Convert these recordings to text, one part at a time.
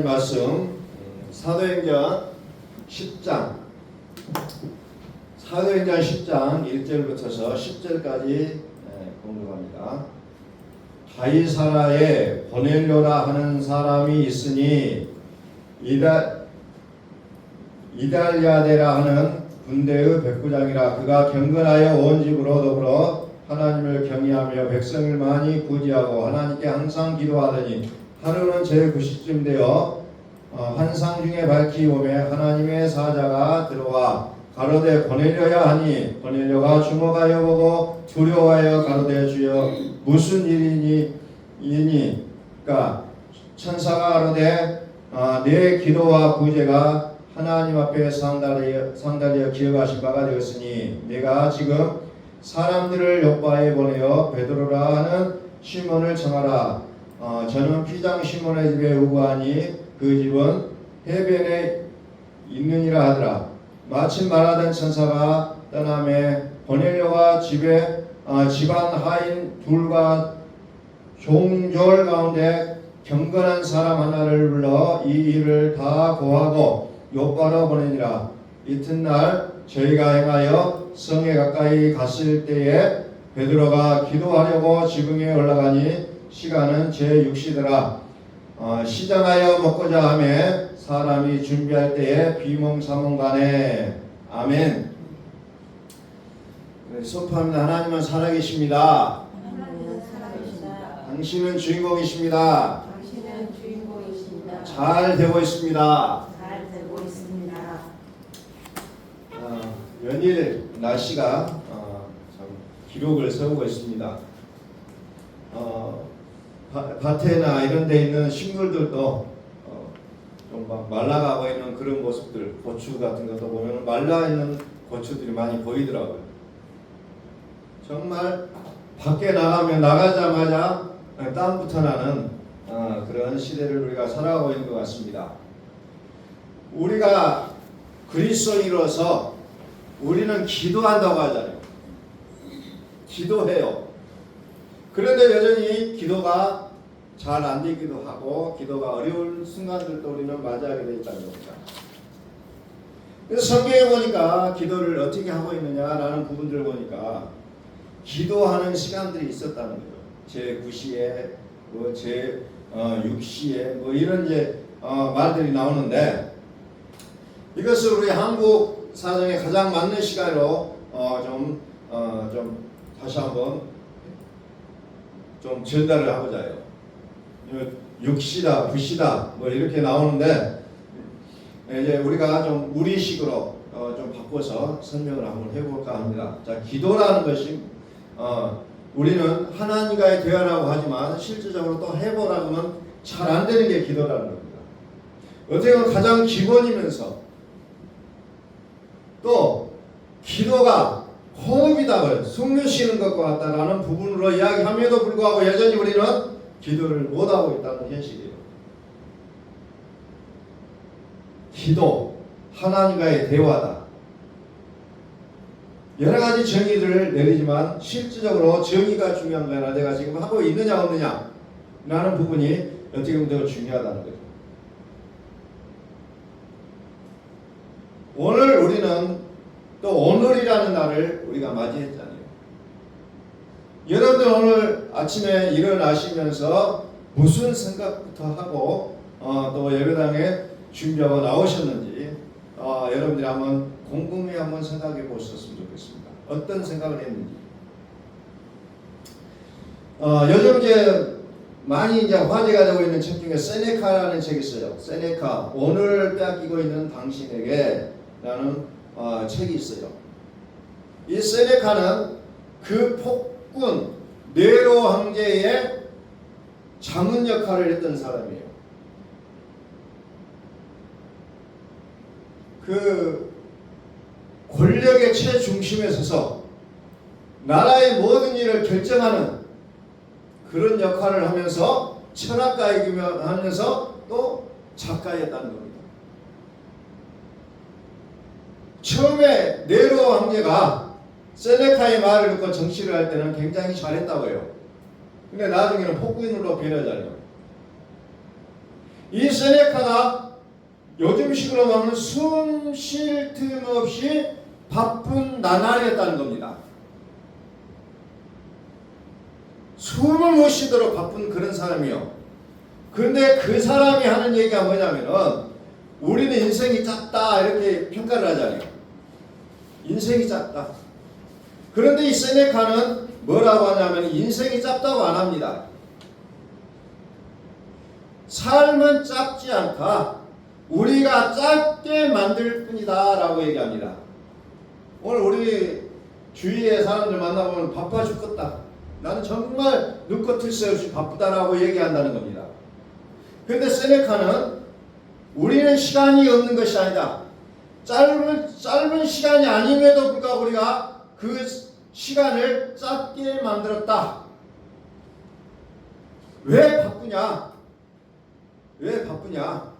말씀 사도행전 10장 1절부터서 10절까지 공부합니다. 가이사라에 보넬료라 하는 사람이 있으니 이달리아데라 하는 군대의 백부장이라. 그가 경건하여 온 집으로 더불어 하나님을 경외하며 백성을 많이 구제하고 하나님께 항상 기도하더니 하루는 제9시쯤 되어 환상 중에 밝히 오매 하나님의 사자가 들어와 가로되 고넬료야 하니 고넬료가 주목하여 보고 두려워하여 가로되 주여 무슨 일이니 그러니까 천사가 가로되 내 기도와 구제가 하나님 앞에 상달되어 기억하신 바가 되었으니 내가 지금 사람들을 요바에 보내어 베드로라 하는 시몬을 청하라. 저는 피장 시몬의 집에 우거하니 그 집은 해변에 있느니라 하더라. 마침 말하던 천사가 떠나매 고넬료가 집에 집안 하인 둘과 종졸 가운데 경건한 사람 하나를 불러 이 일을 다 고하고 요바로 보내니라. 이튿날 저희가 행하여 성에 가까이 갔을 때에 베드로가 기도하려고 지붕에 올라가니 시간은 제6시더라. 시장하여 먹고자 하매 사람이 준비할 때에 비몽사몽간에. 아멘. 선포합니다. 하나님은 살아계십니다. 당신은 주인공이십니다. 잘 되고 있습니다. 연일 날씨가 참 기록을 세우고 있습니다. 밭에나 이런 데 있는 식물들도 좀 막 말라가고 있는 그런 모습들, 고추 같은 것도 보면 말라 있는 고추들이 많이 보이더라고요. 정말 밖에 나가자마자 땀부터 나는 그런 시대를 우리가 살아가고 있는 것 같습니다. 우리가 그리스도인으로서 우리는 기도한다고 하잖아요. 기도해요. 그런데 여전히 기도가 잘 안 되기도 하고 기도가 어려운 순간들도 우리는 맞이하게 되어 있다는 겁니다. 그래서 성경에 보니까 기도를 어떻게 하고 있느냐라는 부분들을 보니까 기도하는 시간들이 있었다는 거예요. 제9시에 제6시에 이런 이제 말들이 나오는데 이것을 우리 한국 사정에 가장 맞는 시간으로 좀 다시 한번 좀 전달을 하고자 해요. 6시다, 9시다 이렇게 나오는데 이제 우리가 좀 우리식으로 좀 바꿔서 설명을 한번 해볼까 합니다. 자, 기도라는 것이 우리는 하나님과의 대화라고 하지만 실질적으로 또 해보라고 하면 잘 안 되는 게 기도라는 겁니다. 어떻게 보면 가장 기본이면서 또 기도가 호흡이다, 숨을 쉬는 것과 같다라는 부분으로 이야기함에도 불구하고 여전히 우리는 기도를 못하고 있다는 현실이에요. 기도, 하나님과의 대화다. 여러 가지 정의들을 내리지만 실질적으로 정의가 중요한 게 아니라 내가 지금 하고 있느냐 없느냐 라는 부분이 어떻게 보면 더 중요하다는 거죠. 오늘 우리는 또 오늘이라는 날을 우리가 맞이했잖아요. 여러분들 오늘 아침에 일어나시면서 무슨 생각부터 하고 또 예배당에 준비하고 나오셨는지 여러분들이 한번 곰곰이 한번 생각해 보셨으면 좋겠습니다. 어떤 생각을 했는지. 요즘 이제 많이 이제 화제가 되고 있는 책 중에 세네카라는 책이 있어요. 세네카, 오늘 빼앗기고 있는 당신에게 라는 책이 있어요. 이 세네카는 그 폭군 네로 황제의 장군 역할을 했던 사람이에요. 그 권력의 최중심에 서서 나라의 모든 일을 결정하는 그런 역할을 하면서 철학가이면서 또 작가였다는 겁니다. 처음에 네로 황제가 세네카의 말을 듣고 정치를 할 때는 굉장히 잘했다고 해요. 근데 나중에는 폭군으로 변하잖아요. 이 세네카가 요즘식으로 말하면 숨 쉴 틈 없이 바쁜 나날이었다는 겁니다. 숨을 못 쉬도록 바쁜 그런 사람이요. 그런데 그 사람이 하는 얘기가 뭐냐면은 우리는 인생이 짧다 이렇게 평가를 하잖아요. 인생이 짧다. 그런데 이 세네카는 뭐라고 하냐면 인생이 짧다고 안 합니다. 삶은 짧지 않다. 우리가 짧게 만들 뿐이다 라고 얘기합니다. 오늘 우리 주위에 사람들 만나보면 바빠 죽겠다. 나는 정말 눈코 뜰 새 없이 바쁘다라고 얘기한다는 겁니다. 그런데 세네카는 우리는 시간이 없는 것이 아니다. 짧은 시간이 아님에도 불구하고 우리가 그 시간을 짧게 만들었다. 왜 바쁘냐? 왜 바쁘냐?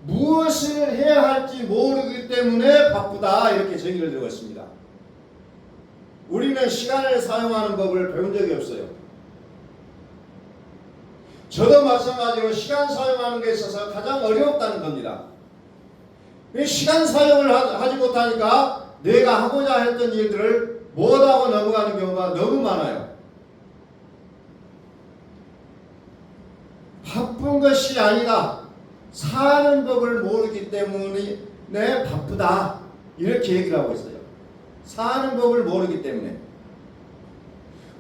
무엇을 해야 할지 모르기 때문에 바쁘다. 이렇게 정의를 들었습니다. 우리는 시간을 사용하는 법을 배운 적이 없어요. 저도 마찬가지로 시간 사용하는 게 있어서 가장 어렵다는 겁니다. 시간 사용을 하지 못하니까 내가 하고자 했던 일들을 못하고 넘어가는 경우가 너무 많아요. 바쁜 것이 아니다. 사는 법을 모르기 때문에 바쁘다. 이렇게 얘기를 하고 있어요. 사는 법을 모르기 때문에.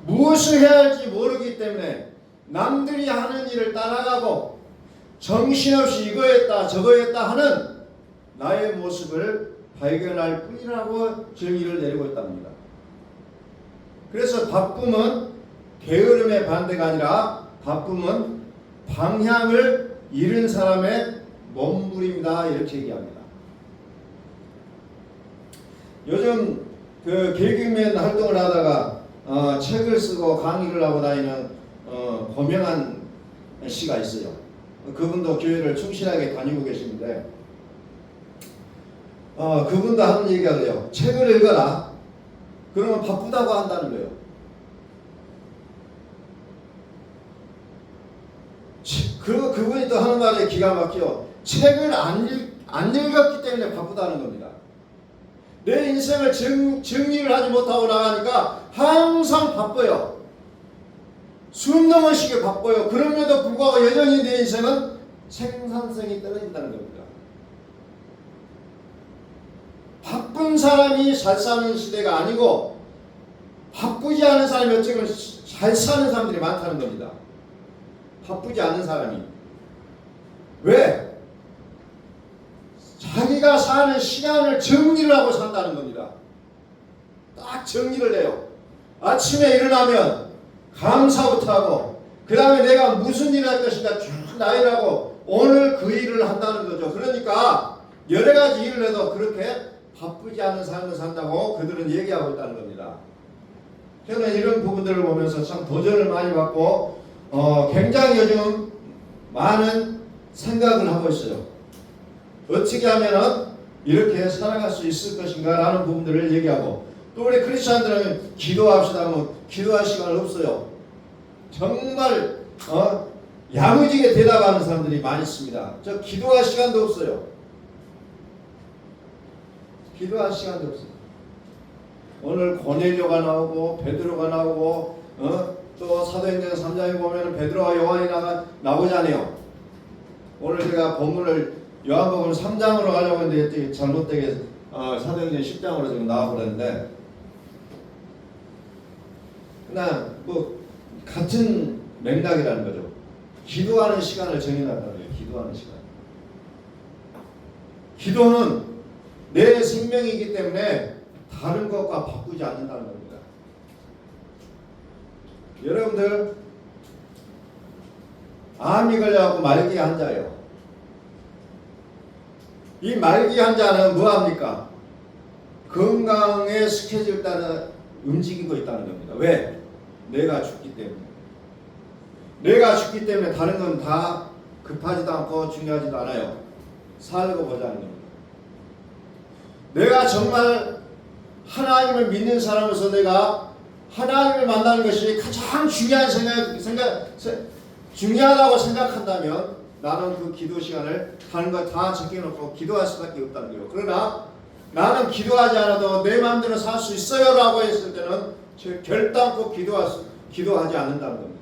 무엇을 해야 할지 모르기 때문에 남들이 하는 일을 따라가고 정신없이 이거 했다 저거 했다 하는 나의 모습을 발견할 뿐이라고 정의를 내리고 있답니다. 그래서 바쁨은 게으름의 반대가 아니라 바쁨은 방향을 잃은 사람의 몸부림이다. 이렇게 얘기합니다. 요즘 그 개그맨 활동을 하다가 책을 쓰고 강의를 하고 다니는 고명한 씨가 있어요. 그분도 교회를 충실하게 다니고 계시는데 그분도 하는 얘기가 그래요. 책을 읽어라. 그러면 바쁘다고 한다는 거예요. 그분이 또 하는 말이 기가 막혀. 책을 안 읽었기 때문에 바쁘다는 겁니다. 내 인생을 정리를 하지 못하고 나가니까 항상 바빠요. 숨 넘어쉬게 바빠요. 그럼에도 불구하고 여전히 내 인생은 생산성이 떨어진다는 겁니다. 바쁜 사람이 잘 사는 시대가 아니고 바쁘지 않은 사람이 어쩌면 잘 사는 사람들이 많다는 겁니다. 바쁘지 않은 사람이. 왜? 자기가 사는 시간을 정리를 하고 산다는 겁니다. 딱 정리를 해요. 아침에 일어나면 감사부터 하고 그 다음에 내가 무슨 일을 할 것인가 쭉 나열을 하고 오늘 그 일을 한다는 거죠. 그러니까 여러 가지 일을 해도 그렇게 바쁘지 않은 삶을 산다고 그들은 얘기하고 있다는 겁니다. 저는 이런 부분들을 보면서 참 도전을 많이 받고 굉장히 요즘 많은 생각을 하고 있어요. 어떻게 하면은 이렇게 살아갈 수 있을 것인가 라는 부분들을 얘기하고 또 우리 크리스찬들은 기도합시다 하면 기도할 시간 없어요. 정말 야무지게 대답하는 사람들이 많이 있습니다. 저 기도할 시간도 없어요. 기도할 시간도 없어요. 오늘 고넬료가 나오고 베드로가 나오고 또 사도행전 3장에 보면 베드로와 요한이 나오잖아요. 오늘 제가 본문을 요한복음 3장으로 가려고 했는데 잘못되게 사도행전 10장으로 지금 나와버렸는데 그냥 뭐 같은 맥락이라는 거죠. 기도하는 시간을 정해놨다는 거예요. 기도하는 시간. 기도는 내 생명이기 때문에 다른 것과 바꾸지 않는다는 겁니다. 여러분들 암이 걸려갖고 말기 환자예요. 이 말기 환자는 뭐합니까? 건강의 스케줄 따라 움직이고 있다는 겁니다. 왜? 내가 죽기 때문에. 내가 죽기 때문에 다른 건 다 급하지도 않고 중요하지도 않아요. 살고 보자는 겁니다. 내가 정말 하나님을 믿는 사람으로서 내가 하나님을 만나는 것이 가장 중요하다고 생각한다면 나는 그 기도 시간을 하는 거 다 제껴놓고 기도할 수밖에 없다는 거예요. 그러나 나는 기도하지 않아도 내 마음대로 살 수 있어요 라고 했을 때는 결단코 기도하지 않는다는 겁니다.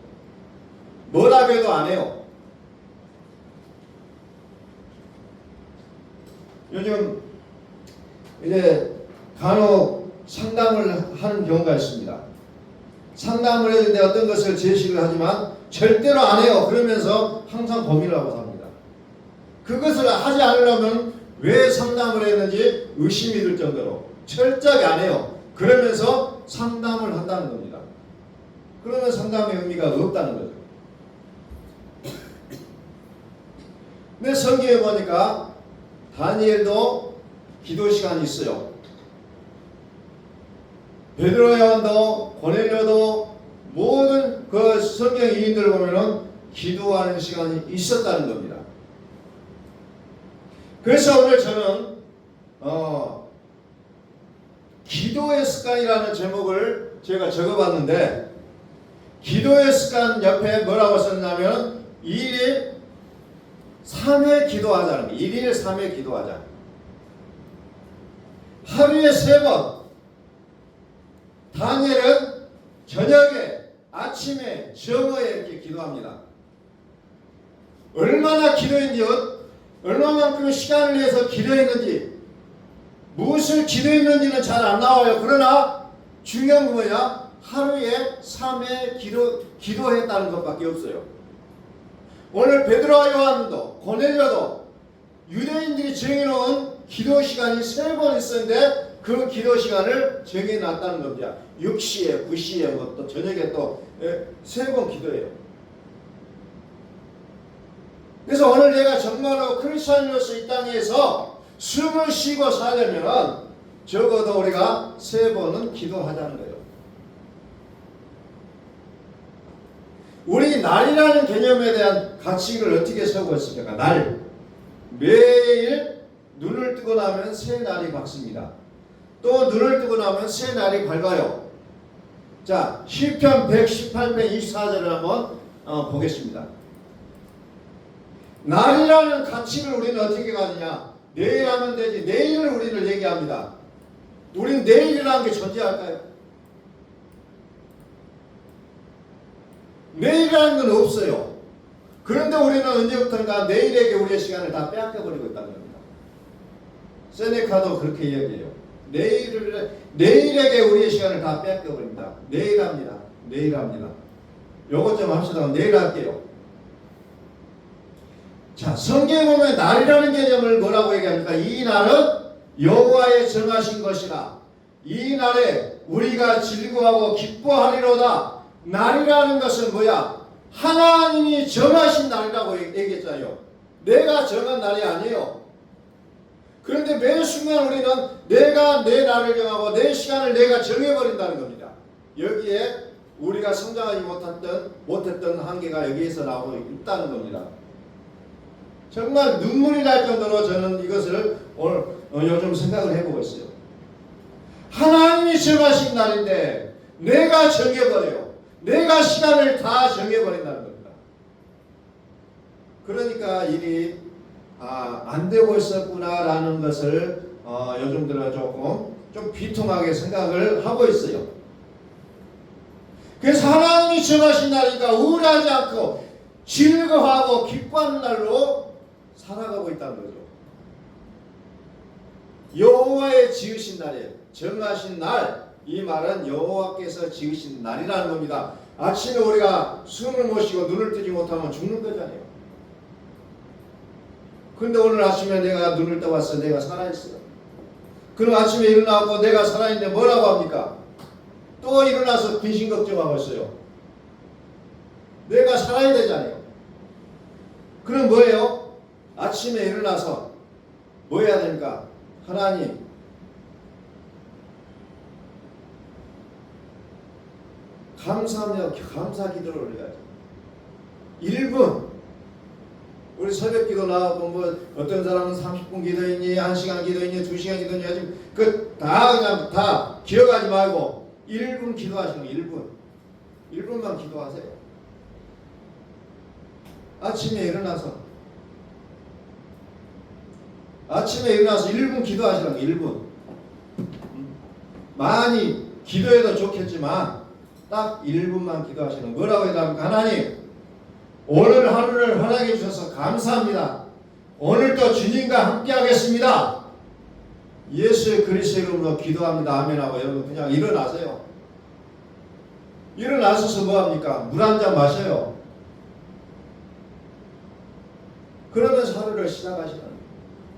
뭐라고 해도 안 해요. 요즘 이제 간혹 상담을 하는 경우가 있습니다. 상담을 했는데 어떤 것을 제시를 하지만 절대로 안 해요. 그러면서 항상 고민을 하고 삽니다. 그것을 하지 않으려면 왜 상담을 했는지 의심이 들 정도로 철저하게 안 해요. 그러면서 상담을 한다는 겁니다. 그러면 상담의 의미가 없다는 거죠. 근데 성경에 보니까 다니엘도 기도 시간이 있어요. 베드로 요한도 고넬료도 모든 그 성경 인물들 보면은 기도하는 시간이 있었다는 겁니다. 그래서 오늘 저는 기도의 습관이라는 제목을 제가 적어봤는데, 기도의 습관 옆에 뭐라고 썼냐면 1일 3회 기도하자는 거예요. 1일 3회 기도하자. 하루에 3번. 다니엘은 저녁에, 아침에, 정오에 이렇게 기도합니다. 얼마나 기도했는지, 얼마만큼 시간을 내서 기도했는지, 무엇을 기도했는지는 잘 안 나와요. 그러나 중요한 건 뭐냐? 하루에 3회 기도했다는 것밖에 없어요. 오늘 베드로와 요한도 고넬료도 유대인들이 정해놓은 기도 시간이 3번 있었는데 그 기도 시간을 정해놨다는 겁니다. 6시에, 9시에, 또 저녁에 또 3번 기도해요. 그래서 오늘 내가 정말로 크리스찬으로서 이 땅에서 숨을 쉬고 살려면 적어도 우리가 3번은 기도하자는 거예요. 우리 날이라는 개념에 대한 가치를 어떻게 세우고 있습니까? 날. 매일 눈을 뜨고 나면 새 날이 밝습니다. 또 눈을 뜨고 나면 새 날이 밝아요. 자, 시편 118편 24절을 한번 보겠습니다. 날이라는 가치를 우리는 어떻게 가지냐? 내일 하면 되지. 내일을 우리를 얘기합니다. 우린 내일이라는 게 존재할까요? 내일이라는 건 없어요. 그런데 우리는 언제부턴가 내일에게 우리의 시간을 다 빼앗겨버리고 있다는 겁니다. 세네카도 그렇게 이야기해요. 내일에게 우리의 시간을 다 빼앗겨버립니다. 내일 합니다. 내일 합니다. 요것 좀 합시다. 내일 할게요. 자, 성경에 보면 날이라는 개념을 뭐라고 얘기합니까? 이 날은 여호와의 정하신 것이라. 이 날에 우리가 즐거워하고 기뻐하리로다. 날이라는 것은 뭐야? 하나님이 정하신 날이라고 얘기했잖아요. 내가 정한 날이 아니에요. 그런데 매 순간 우리는 내가 내 날을 정하고 내 시간을 내가 정해버린다는 겁니다. 여기에 우리가 성장하지 못했던 한계가 여기에서 나오고 있다는 겁니다. 정말 눈물이 날 정도로 저는 이것을 오늘 요즘 생각을 해보고 있어요. 하나님이 정하신 날인데 내가 정해버려요. 내가 시간을 다 정해버린다는 겁니다. 그러니까 일이 안 되고 있었구나라는 것을 요즘 들어 조금 좀 비통하게 생각을 하고 있어요. 그래서 하나님이 정하신 날이니까 우울하지 않고 즐거워하고 기뻐하는 날로 살아가고 있다는 거죠. 여호와의 지으신 날이에요. 정하신 날. 이 말은 여호와께서 지으신 날이라는 겁니다. 아침에 우리가 숨을 못 쉬고 눈을 뜨지 못하면 죽는 거잖아요. 그런데 오늘 아침에 내가 눈을 떠봤어. 내가 살아있어요. 그럼 아침에 일어나고 내가 살아있는데 뭐라고 합니까? 또 일어나서 근심 걱정하고 있어요. 내가 살아야 되잖아요. 그럼 뭐예요? 아침에 일어나서 뭐 해야 됩니까? 하나님, 감사하며 감사 기도를 올려야죠. 1분. 우리 새벽 기도 나가고 뭐 어떤 사람은 30분 기도했니, 1시간 기도했니, 2시간 기도했니, 그냥 다 기억하지 말고 1분 기도하시는 거예요. 1분. 1분만 기도하세요. 아침에 일어나서 아침에 일어나서 1분 기도하시라는 거. 1분. 많이 기도해도 좋겠지만 딱 1분만 기도하시는. 뭐라고 해야 합니까? 하나님, 오늘 하루를 허락해 주셔서 감사합니다. 오늘도 주님과 함께 하겠습니다. 예수의 그리스도 이름으로 기도합니다. 아멘하고 여러분 그냥 일어나세요. 일어나셔서 뭐합니까? 물 한 잔 마셔요. 그러면서 하루를 시작하시는 거예요.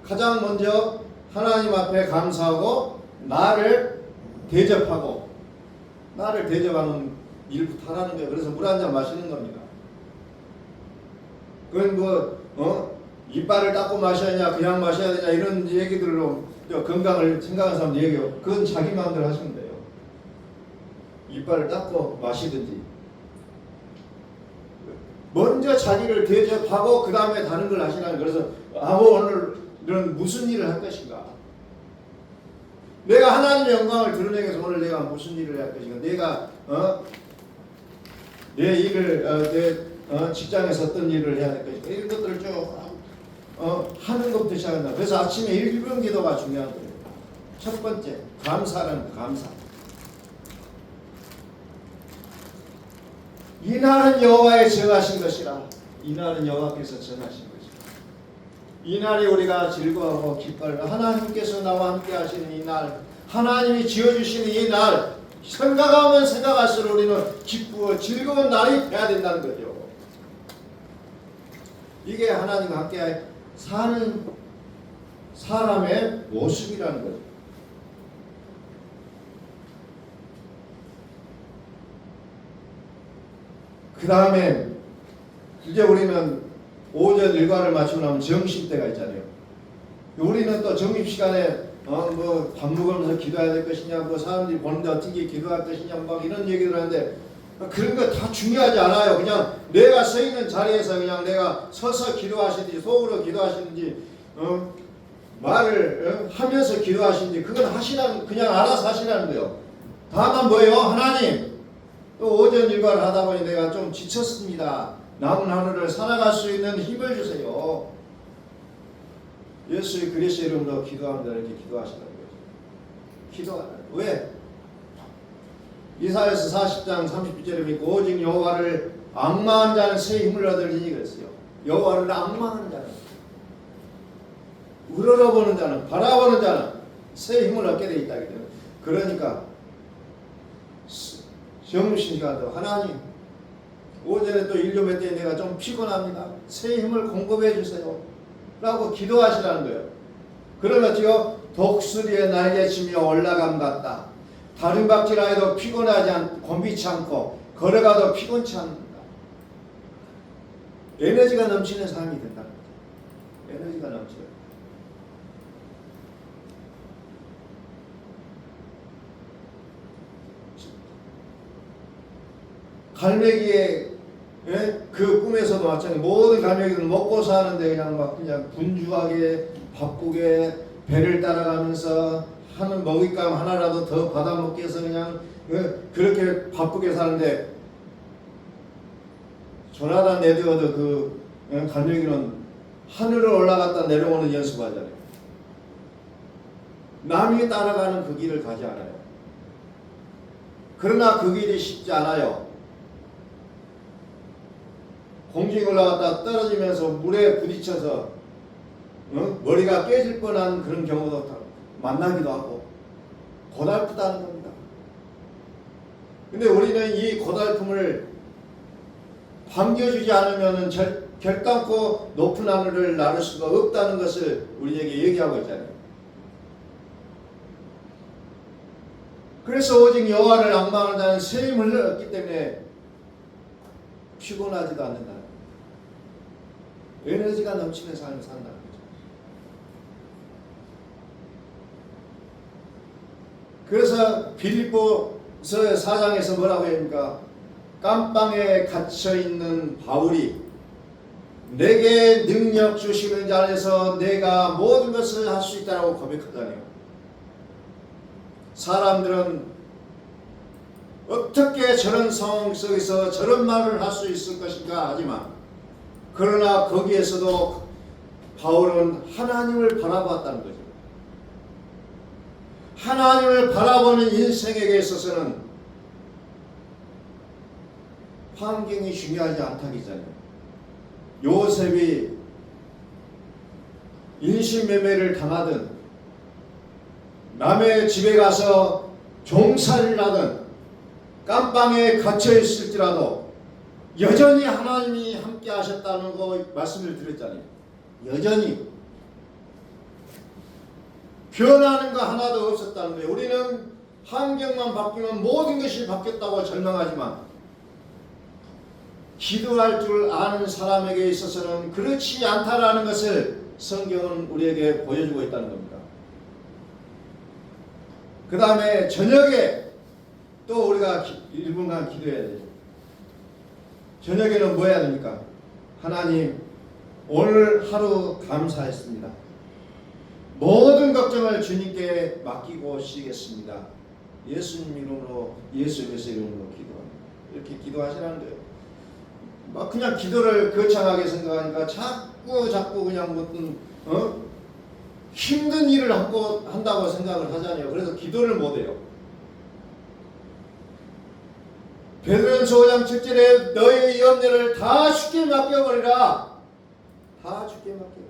가장 먼저 하나님 앞에 감사하고 나를 대접하고 나를 대접하는 일부터 하라는 거예요. 그래서 물 한 잔 마시는 겁니다. 그건 이빨을 닦고 마셔야 되냐 그냥 마셔야 되냐 이런 얘기들로 건강을 생각하는 사람들 얘기해요. 그건 자기 마음대로 하시면 돼요. 이빨을 닦고 마시든지 먼저 자기를 대접하고 그 다음에 다른 걸 하시라는 거예요. 그래서 오늘은 무슨 일을 할 것인가, 내가 하나님의 영광을 드러내기 위해서 오늘 내가 무슨 일을 할 것인가, 내가 내 일을 내 직장에서 어떤 일을 해야 될 것인가, 이런 것들을 쭉 하는 것부터 시작한다. 그래서 아침에 1분 기도가 중요한 거예요. 첫 번째, 감사라는 감사. 이날은 여호와의 정하신 것이라. 이날은 여호와께서 정하신 것이라. 이날이 우리가 즐거워하고 기뻐하는, 하나님께서 나와 함께 하시는 이날, 하나님이 지어주시는 이날, 생각하면 생각할수록 우리는 기쁘고 즐거운 날이 돼야 된다는 거죠. 이게 하나님과 함께 사는 사람의 모습이라는 거죠. 그 다음에 이제 우리는 오전 일과를 마치고 나면 점심때가 있잖아요. 우리는 또 점심시간에 밥 먹으면서 기도해야 될 것이냐, 사람들이 보는데 어떻게 기도할 것이냐, 막 이런 얘기를 하는데 그런 거 다 중요하지 않아요. 그냥 내가 서 있는 자리에서 그냥 내가 서서 기도하시든지 속으로 기도하시든지 말을 하면서 기도하시든지 그건 그냥 알아서 하시라는 거예요. 다만 뭐예요? 하나님, 또 오전 일과를 하다 보니 내가 좀 지쳤습니다. 남은 하루를 살아갈 수 있는 힘을 주세요. 예수의 그리스도 이름으로 기도합니다. 이렇게 기도하시라는 거죠. 기도하라. 왜? 이사야서 40장 30절에 보니까 오직 여호와를 앙망하는 자는 새 힘을 얻으리니 그랬어요. 여호와를 앙망하는 자는, 우러러보는 자는, 바라보는 자는 새 힘을 얻게 돼 있다. 그러니까 점심시간도 하나님, 오전에 또 일 좀 했더니 내가 좀 피곤합니다. 새 힘을 공급해 주세요 라고 기도하시라는 거예요. 그러면 어때요? 독수리의 날개치며 올라감 같다. 다른 박질라 해도 피곤하지 않고 곤비치 않고 걸어가도 피곤치 않는다. 에너지가 넘치는 삶이 된다는 거죠. 에너지가 넘쳐요. 갈매기의 그 꿈에서도 마찬가지. 모든 갈매기들은 먹고 사는데 그냥 분주하게 바쁘게 배를 따라가면서 하는 먹잇감 하나라도 더 받아먹기 위해서 그냥 그렇게 바쁘게 사는데, 조나단 에드워드 그 갈매기는 하늘을 올라갔다 내려오는 연습하잖아요. 남이 따라가는 그 길을 가지 않아요. 그러나 그 길이 쉽지 않아요. 공중에 올라갔다 떨어지면서 물에 부딪혀서 머리가 깨질 뻔한 그런 경우도 만나기도 하고 고달프다는 겁니다. 근데 우리는 이 고달픔을 반겨주지 않으면 결단코 높은 하늘을 나를 수가 없다는 것을 우리에게 얘기하고 있잖아요. 그래서 오직 여호와를 앙망하는 자는 새 힘을 얻기 때문에 피곤하지도 않는다. 에너지가 넘치는 삶을 산다는 거죠. 그래서 빌립보서 4장에서 뭐라고 합니까? 깜방에 갇혀있는 바울이 내게 능력 주시는 자 안에서 내가 모든 것을 할 수 있다고 고백하잖아요. 사람들은 어떻게 저런 상황 속에서 저런 말을 할 수 있을 것인가 하지만, 그러나 거기에서도 바울은 하나님을 바라보았다는 거죠. 하나님을 바라보는 인생에게 있어서는 환경이 중요하지 않다기잖아요. 요셉이 인신매매를 당하든 남의 집에 가서 종살이를 하든 깜방에 갇혀 있을지라도 여전히 하나님이 함께 하셨다는 거 말씀을 드렸잖아요. 여전히 변하는 거 하나도 없었다는 거예요. 우리는 환경만 바뀌면 모든 것이 바뀌었다고 절망하지만 기도할 줄 아는 사람에게 있어서는 그렇지 않다라는 것을 성경은 우리에게 보여주고 있다는 겁니다. 그 다음에 저녁에 또 우리가 1분간 기도해야 되죠. 저녁에는 뭐 해야 됩니까? 하나님, 오늘 하루 감사했습니다. 모든 걱정을 주님께 맡기고 쉬겠습니다. 예수님 이름으로, 예수 그리스도 이름으로 기도합니다. 이렇게 기도하시라는 거예요. 막 그냥 기도를 거창하게 생각하니까 자꾸 그냥 무슨 힘든 일을 한다고 생각을 하잖아요. 그래서 기도를 못해요. 베드로전서 5장 7절에 너희의 염려를 다 주께 맡겨버리라. 다 주께 맡겨버리라.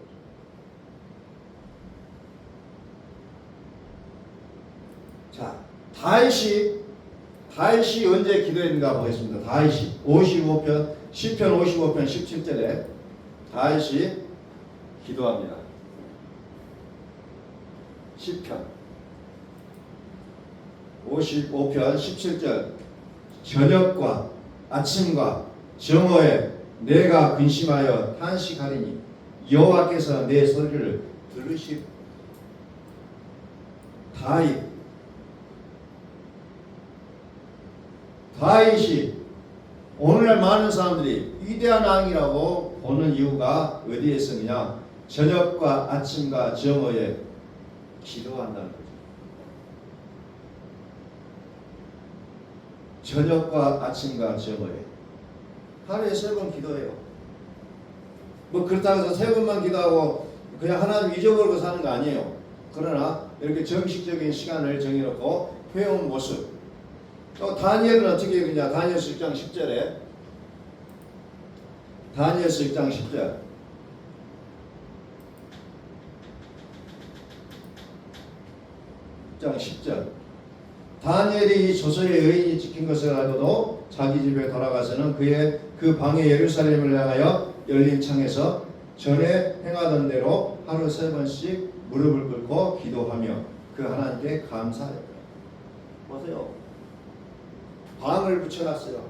자, 다윗이 언제 기도했는가 보겠습니다. 다윗이 55편 시편 55편 17절에 다윗이 기도합니다. 시편 55편 17절 저녁과 아침과 정오에 내가 근심하여 탄식하리니 여호와께서 내 소리를 들으시오. 다윗이 오늘날 많은 사람들이 위대한 왕이라고 보는 이유가 어디에 있느냐? 저녁과 아침과 정오에 기도한다는 거죠. 저녁과 아침과 정오에 하루에 3번 기도해요. 뭐 그렇다고 해서 3번만 기도하고 그냥 하나님 잊어버리고 사는 거 아니에요. 그러나 이렇게 정식적인 시간을 정해놓고 해온 모습. 또 다니엘은 어떻게 그러냐? 다니엘서 1장 10절에 다니엘서 1장 10절 장 10절 다니엘이 이 조서의 의인이 찍힌 것을 알고도 자기 집에 돌아가서는 그 방에 예루살렘을 향하여 열린 창에서 전에 행하던 대로 하루 3번씩 무릎을 꿇고 기도하며 그 하나님께 감사했다. 보세요. 방을 붙여놨어요.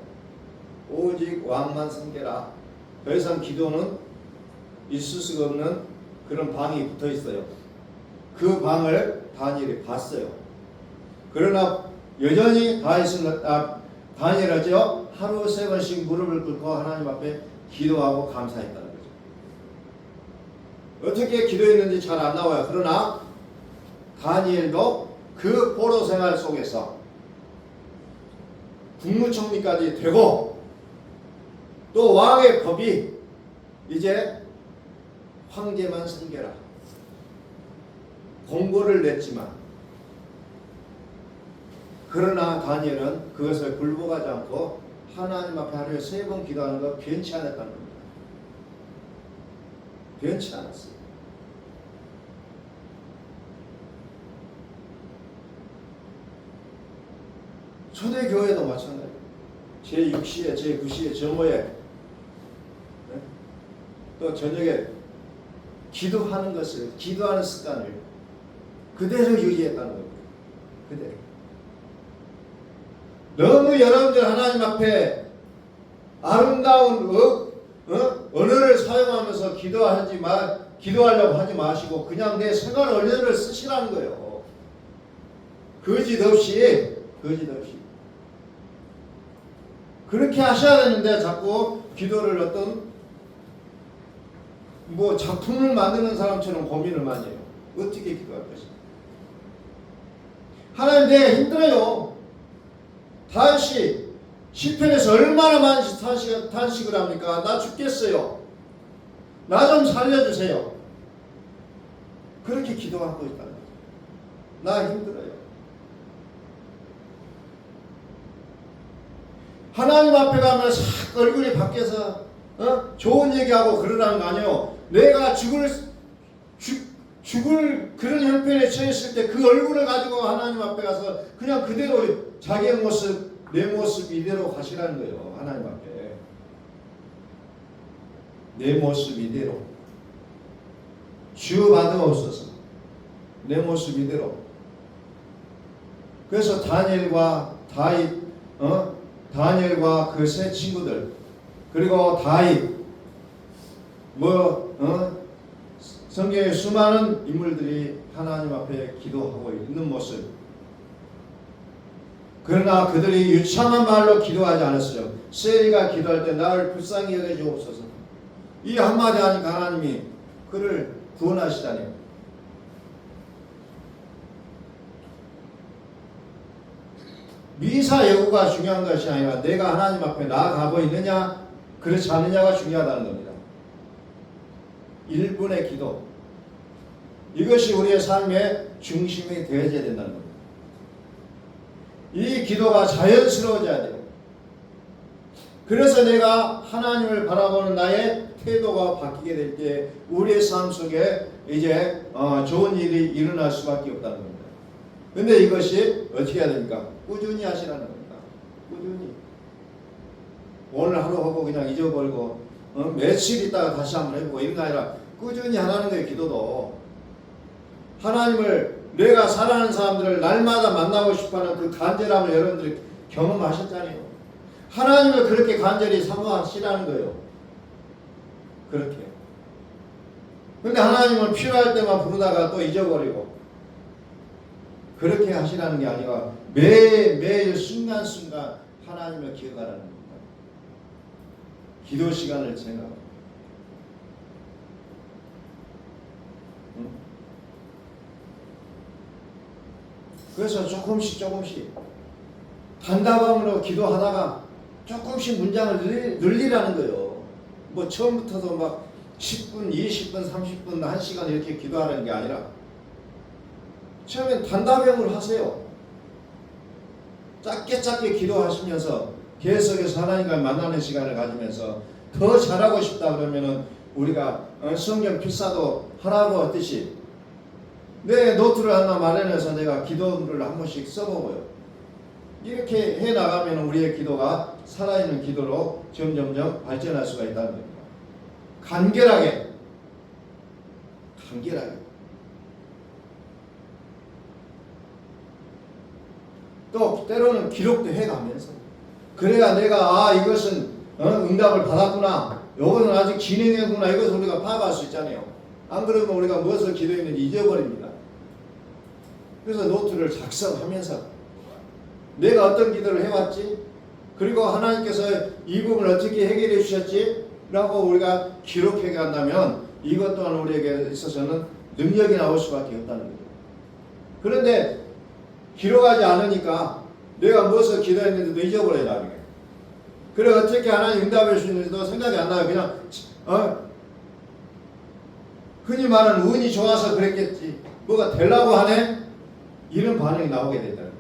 오직 왕만 섬겨라. 더 이상 기도는 있을 수가 없는 그런 방이 붙어 있어요. 그 방을 다니엘이 봤어요. 그러나 여전히 다니엘하죠. 하루 3번씩 무릎을 꿇고 하나님 앞에 기도하고 감사했다는 거죠. 어떻게 기도했는지 잘 안 나와요. 그러나 다니엘도 그 포로 생활 속에서 국무총리까지 되고 또 왕의 법이 이제 황제만 섬겨라. 공고를 냈지만 그러나 다니엘은 그것을 굴복하지 않고 하나님 앞에 하루에 3번 기도하는 거 변치 않았다는 겁니다. 변치 않았어요. 초대교회도 마찬가지예요. 제6시에 제9시에 정오에 네? 또 저녁에 기도하는 것을 기도하는 습관을 그대로 유지했다는 겁니다. 그대로. 너무 여러분들 하나님 앞에 아름다운 언어를 사용하면서 기도하려고 하지 마시고 그냥 내 생활 언어를 쓰시라는 거예요. 거짓 없이. 그렇게 하셔야 되는데 자꾸 기도를 어떤 작품을 만드는 사람처럼 고민을 많이 해요. 어떻게 기도할 것인가. 하나님 내가 힘들어요. 다윗이 시편에서 얼마나 많이 탄식을 합니까? 나 죽겠어요. 나 좀 살려주세요. 그렇게 기도하고 있다는 거죠. 나 힘들어요. 하나님 앞에 가면 싹 얼굴이 바뀌어서 좋은 얘기하고 그러라는 거 아니에요. 내가 죽을 그런 형편에 처했을 때 그 얼굴을 가지고 하나님 앞에 가서 그냥 그대로 자기의 모습, 내 모습 이대로 가시라는 거예요. 하나님 앞에 내 모습 이대로 주 받아옵소서. 내 모습 이대로. 그래서 다니엘과 다니엘과 그 세 친구들, 그리고 다윗, 성경의 수많은 인물들이 하나님 앞에 기도하고 있는 모습. 그러나 그들이 유창한 말로 기도하지 않았어요. 세리가 기도할 때 나를 불쌍히 여겨주옵소서. 이 한마디 하니까 하나님이 그를 구원하시다니. 미사 여구가 중요한 것이 아니라 내가 하나님 앞에 나아가고 있느냐 그렇지 않느냐가 중요하다는 겁니다. 1분의 기도, 이것이 우리의 삶의 중심이 되어져야 된다는 겁니다. 이 기도가 자연스러워져야 돼요. 그래서 내가 하나님을 바라보는 나의 태도가 바뀌게 될 때 우리의 삶 속에 이제 좋은 일이 일어날 수밖에 없다는 겁니다. 근데 이것이 어떻게 해야 됩니까? 꾸준히 하시라는 겁니다. 꾸준히. 오늘 하루 하고 그냥 잊어버리고 며칠 있다가 다시 한번 해보고 이런 게 아니라 꾸준히 하라는 거예요. 기도도. 하나님을, 내가 사랑하는 사람들을 날마다 만나고 싶어하는 그 간절함을 여러분들이 경험하셨잖아요. 하나님을 그렇게 간절히 사모하시라는 거예요. 그렇게. 근데 하나님은 필요할 때만 부르다가 또 잊어버리고 그렇게 하시라는 게 아니라 매일 순간순간 하나님을 기억하라는 겁니다. 기도 시간을 생각하고. 그래서 조금씩 단답함으로 기도하다가 조금씩 문장을 늘리라는 거예요. 뭐 처음부터도 막 10분, 20분, 30분, 1시간 이렇게 기도하는 게 아니라 처음엔 단답형으로 하세요. 짧게 기도하시면서 계속해서 하나님과 만나는 시간을 가지면서 더 잘하고 싶다 그러면은 우리가 성경 필사도 하라고 했듯이 내 노트를 하나 마련해서 내가 기도를 한 번씩 써보고요. 이렇게 해 나가면 우리의 기도가 살아있는 기도로 점점점 발전할 수가 있다는 겁니다. 간결하게. 또 때로는 기록도 해가면서 그래야 내가 이것은 응답을 받았구나, 이것은 아직 진행했구나, 이것을 우리가 파악할 수 있잖아요. 안 그러면 우리가 무엇을 기도했는지 잊어버립니다. 그래서 노트를 작성하면서 내가 어떤 기도를 해왔지, 그리고 하나님께서 이 부분을 어떻게 해결해 주셨지 라고 우리가 기록해 간다면 이것 또한 우리에게 있어서는 능력이 나올 수밖에 없다는 거예요. 그런데 기록하지 않으니까 내가 무엇을 기도했는지도 잊어버려요. 나중에. 그래 어떻게 하나님 응답해 주시는지도 생각이 안 나요. 그냥 흔히 말하는 운이 좋아서 그랬겠지, 뭐가 되려고 하네, 이런 반응이 나오게 된다는 거예요.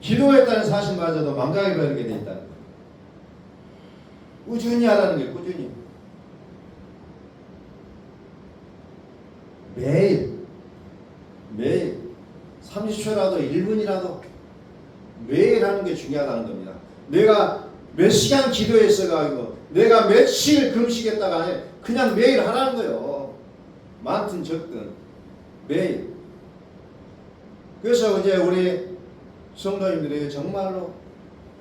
기도했다는 사실마저도 망각해버리게 된다는 거예요. 꾸준히 하라는 게 꾸준히. 매일 30초라도 1분이라도 매일 하는 게 중요하다는 겁니다. 내가 몇 시간 기도했어가지고 내가 며칠 금식했다가 아니라 그냥 매일 하라는 거예요. 많든 적든 매일. 그래서 이제 우리 성도님들이 정말로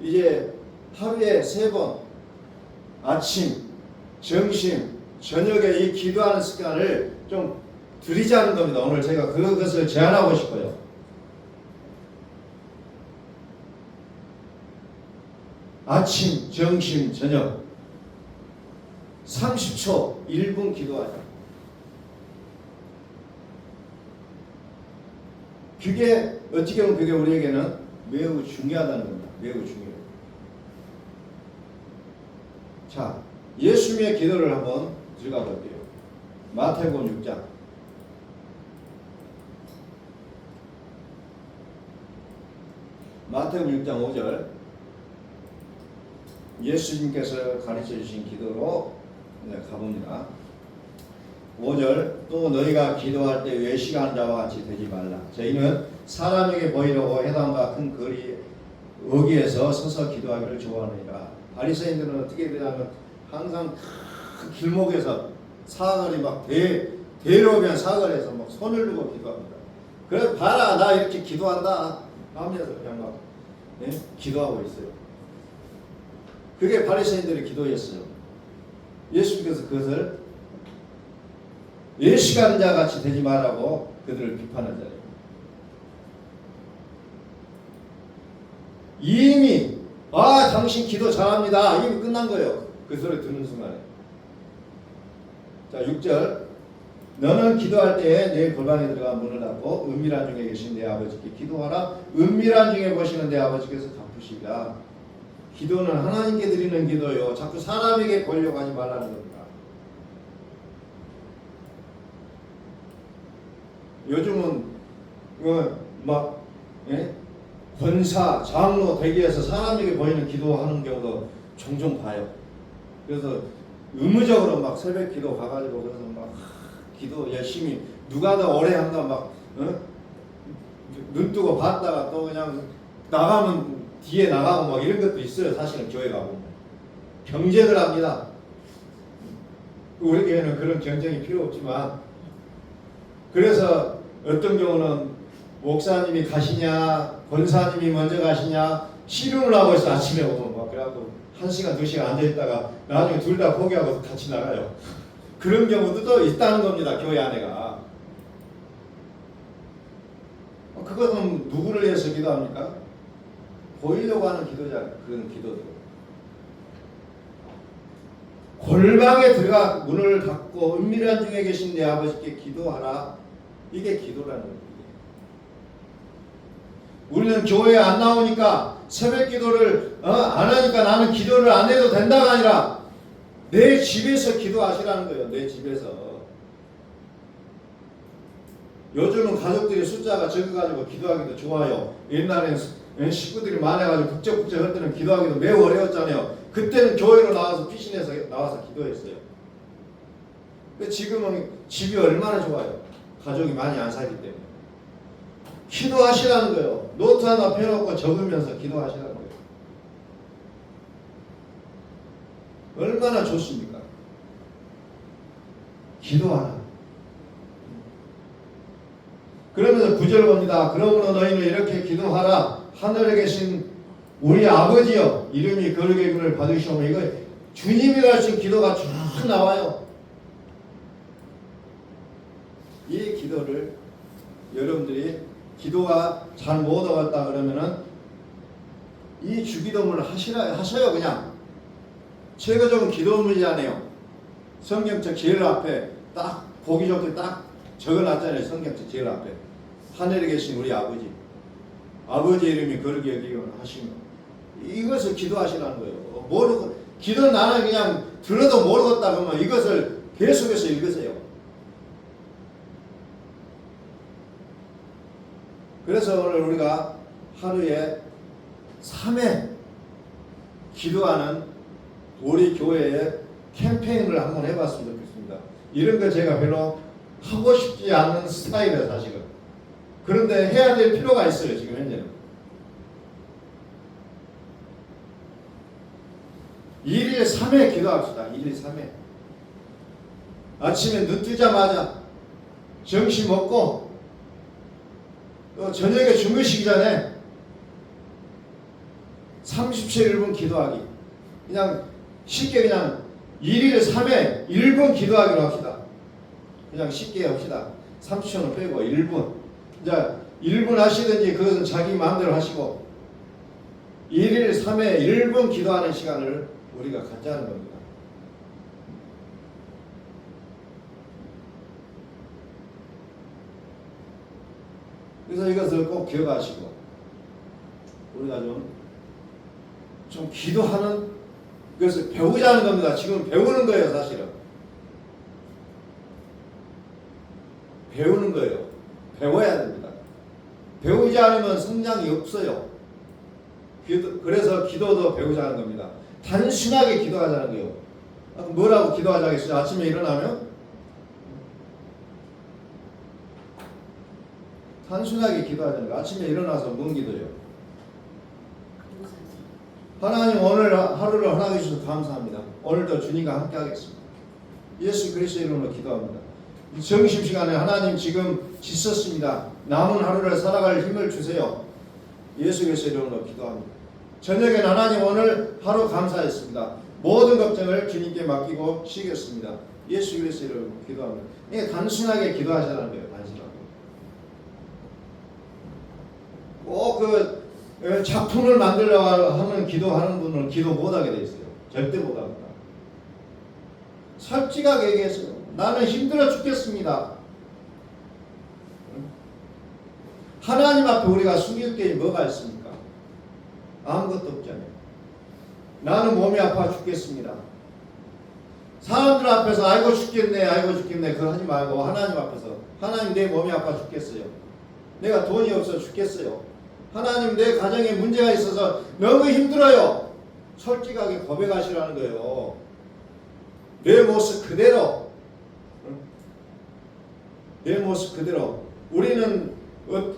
이제 하루에 3번 아침, 점심, 저녁에 이 기도하는 습관을 좀 들이자는 겁니다. 오늘 제가 그것을 제안하고 싶어요. 아침, 점심, 저녁 30초, 1분 기도하자. 그게 어떻게 보면 그게 우리에게는 매우 중요하다는 겁니다. 매우 중요해요. 자, 예수님의 기도를 한번 들어가 볼게요. 마태복음 6장. 마태복음 6장 5절. 예수님께서 가르쳐 주신 기도로 가봅니다. 5절. 또 너희가 기도할 때 외식하는 자와 같이 되지 말라. 저희는 사람에게 보이려고 회당과 큰 거리 어귀에서 서서 기도하기를 좋아하느니라. 바리새인들은 어떻게 되냐면 항상 큰 길목에서 사거리 막 대로변 사거리에서 막 손을 들고 기도합니다. 그래서 봐라 나 이렇게 기도한다 하면서 그냥 막 기도하고 있어요. 그게 바리새인들의 기도였어요. 예수님께서 그것을 외식하는 자 같이 되지 말라고 그들을 비판한 자예요. 이미 당신 기도 잘합니다. 이미 끝난 거예요. 그 소리 듣는 순간에. 자 6절. 너는 기도할 때에 내 골방에 들어가 문을 닫고 은밀한 중에 계신 내 아버지께 기도하라. 은밀한 중에 보시는 내 아버지께서 갚으시리라. 기도는 하나님께 드리는 기도요. 자꾸 사람에게 보이려고 하지 말라는 겁니다. 요즘은 권사, 장로 대기에서 사람에게 보이는 기도하는 경우도 종종 봐요. 그래서 의무적으로 막 새벽 기도 가가지고 그래서 막 기도 열심히 누가 더 오래 한다 막 눈 뜨고 봤다가 또 그냥 나가면 뒤에 나가고 막 이런 것도 있어요. 사실은 교회 가고 경쟁을 합니다. 우리 교회는 그런 경쟁이 필요 없지만 그래서 어떤 경우는 목사님이 가시냐 권사님이 먼저 가시냐 씨름을 하고 있어. 아침에 오면 막 그래갖고 1시간 2시간 앉아있다가 나중에 둘 다 포기하고 같이 나가요. 그런 경우도 또 있다는 겁니다. 교회 안에가. 그것은 누구를 위해서 기도합니까? 보이려고 하는 기도잖아요. 그런 기도들. 골방에 들어가 문을 닫고 은밀한 중에 계신 내 아버지께 기도하라. 이게 기도라는 거예요. 우리는 교회에 안 나오니까 새벽 기도를 안 하니까 나는 기도를 안 해도 된다가 아니라 내 집에서 기도하시라는 거예요. 내 집에서. 요즘은 가족들이 숫자가 적어가지고 기도하기도 좋아요. 옛날에는 식구들이 많아가지고 북적북적 할 때는 기도하기도 매우 어려웠잖아요. 그때는 교회로 나와서 피신해서 나와서 기도했어요. 근데 지금은 집이 얼마나 좋아요. 가족이 많이 안 살기 때문에. 기도하시라는 거예요. 노트 하나 펴놓고 적으면서 기도하시라는 거예요. 얼마나 좋습니까? 기도하라. 그러면서 9절 봅니다. 그러므로 너희는 이렇게 기도하라. 하늘에 계신 우리 아버지여 이름이 거룩의 이름을 받으시오며 이거 주님이 가르친 기도가 쭉 나와요. 이 기도를 여러분들이 기도가 잘 못 얻었다 그러면은 이 주기도문을 하셔요. 그냥 최고적인 기도문이잖아요. 성경책 제일 앞에 딱 보기 좋게 딱 적어놨잖아요. 성경책 제일 앞에 하늘에 계신 우리 아버지 이름이 거룩히 여기기를 하시며 이것을 기도하시라는 거예요. 모르고 기도 나는 그냥 들어도 모르겠다 그러면 이것을 계속해서 읽으세요. 그래서 오늘 우리가 하루에 3회 기도하는 우리 교회의 캠페인을 한번 해봤으면 좋겠습니다. 이런 거 제가 별로 하고 싶지 않은 스타일이에요. 사실은. 그런데 해야 될 필요가 있어요. 지금 현재는. 1일 3회 기도합시다. 1일 3회. 아침에 눈 뜨자마자 점심 먹고 또 저녁에 주무시기 전에 30초 1분 기도하기. 그냥 쉽게 그냥 1일 3회 1분 기도하기로 합시다. 그냥 쉽게 합시다. 30초는 빼고 1분. 이제 1분 하시든지 그것은 자기 마음대로 하시고 1일 3회 1분 기도하는 시간을 우리가 갖자는 겁니다. 그래서 이것을 꼭 기억하시고 우리가 좀 기도하는 것을 배우자는 겁니다. 지금 배우는 거예요. 사실은. 배우는 거예요. 배워야 됩니다. 배우지 않으면 성장이 없어요. 그래서 기도도 배우자는 겁니다. 단순하게 기도하자는 거예요. 뭐라고 기도하자겠어요? 아침에 일어나면 단순하게 기도하자는 거예요. 아침에 일어나서 뭔 기도예요? 하나님 오늘 하루를 허락해 주셔서 감사합니다. 오늘도 주님과 함께 하겠습니다. 예수 그리스도의 이름으로 기도합니다. 점심시간에 하나님 지금 지쳤습니다. 남은 하루를 살아갈 힘을 주세요. 예수 그리스도의 이름으로 기도합니다. 저녁에는 하나님 오늘 하루 감사했습니다. 모든 걱정을 주님께 맡기고 쉬겠습니다. 예수 그리스도의 이름으로 기도합니다. 이게 단순하게 기도하자는 거예요. 단순하게. 꼭 그 작품을 만들려고 하는 기도하는 분은 기도 못하게 돼 있어요. 절대 못합니다. 솔직하게 얘기했어요. 나는 힘들어 죽겠습니다. 하나님 앞에 우리가 숨길 게 뭐가 있습니까? 아무것도 없잖아요. 나는 몸이 아파 죽겠습니다. 사람들 앞에서 아이고 죽겠네 아이고 죽겠네 그거 하지 말고 하나님 앞에서 하나님 내 몸이 아파 죽겠어요. 내가 돈이 없어 죽겠어요. 하나님 내 가정에 문제가 있어서 너무 힘들어요. 솔직하게 고백하시라는 거예요. 내 모습 그대로. 내 모습 그대로. 우리는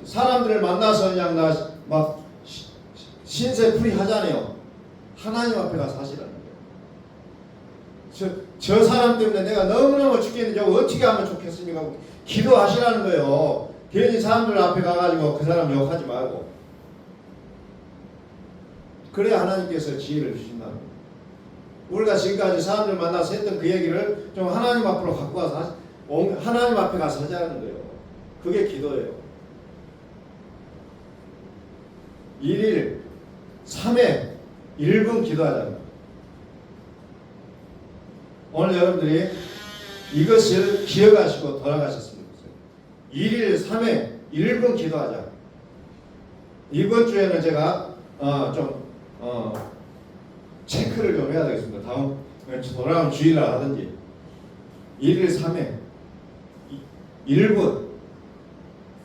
사람들을 만나서 그냥 막 신세풀이 하잖아요. 하나님 앞에 가서 하시라는 거예요. 저 사람 때문에 내가 너무너무 죽겠는데 어떻게 하면 좋겠습니까? 기도하시라는 거예요. 괜히 사람들 앞에 가가지고 그 사람 욕하지 말고. 그래야 하나님께서 지혜를 주신다는 거예요. 우리가 지금까지 사람들 만나서 했던 그 얘기를 좀 하나님 앞으로 갖고 와서 하나님 앞에 가서 하자는 거예요. 그게 기도예요. 1일 3회 1분 기도하자는 거예요. 오늘 여러분들이 이것을 기억하시고 돌아가셨으면 좋겠어요. 1일 3회 1분 기도하자. 이번 주에는 제가 체크를 좀 해야 되겠습니다. 다음 돌아온 주일날 하든지 1일 3회 1분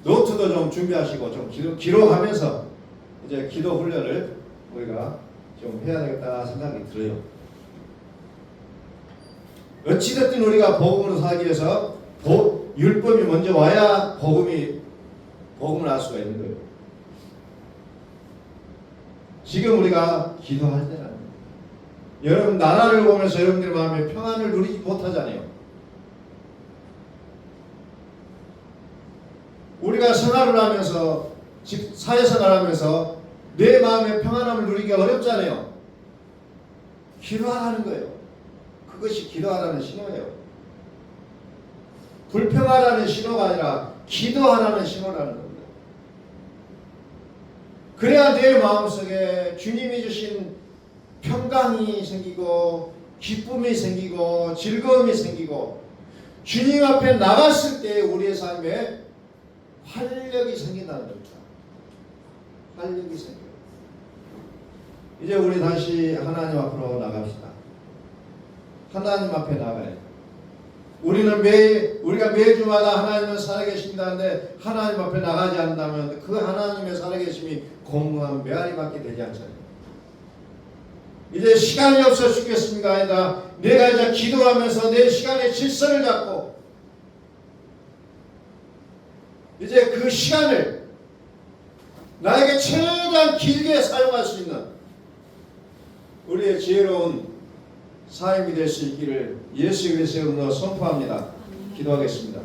노트도 좀 준비하시고 좀 기록하면서 이제 기도 훈련을 우리가 좀 해야 되겠다 생각이 들어요. 어찌됐든 우리가 복음으로 살기 위해서 율법이 먼저 와야 복음을 알 수가 있는 거예요. 지금 우리가 기도할 때라는 거예요. 여러분 나라를 보면서 여러분들 마음에 평안을 누리지 못하잖아요. 우리가 생활을 하면서 사회생활을 하면서 내 마음의 평안함을 누리기 어렵잖아요. 기도하라는 거예요. 그것이 기도하라는 신호예요. 불평하라는 신호가 아니라 기도하라는 신호라는 겁니다. 그래야 내 마음속에 주님이 주신 평강이 생기고 기쁨이 생기고 즐거움이 생기고 주님 앞에 나갔을 때 우리의 삶에 활력이 생긴다는 겁니다. 활력이 생겨요. 이제 우리 다시 하나님 앞으로 나갑시다. 하나님 앞에 나가요. 우리가 매주마다 하나님은 살아계신다는데 하나님 앞에 나가지 않는다면 그 하나님의 살아계심이 공허한 메아리밖에 되지 않잖아요. 이제 시간이 없어 죽겠습니까? 아니다. 내가 이제 기도하면서 내 시간의 질서를 잡고 이제 그 시간을 나에게 최대한 길게 사용할 수 있는 우리의 지혜로운 삶이 될 수 있기를 예수 그리스도의 이름으로 선포합니다. 기도하겠습니다.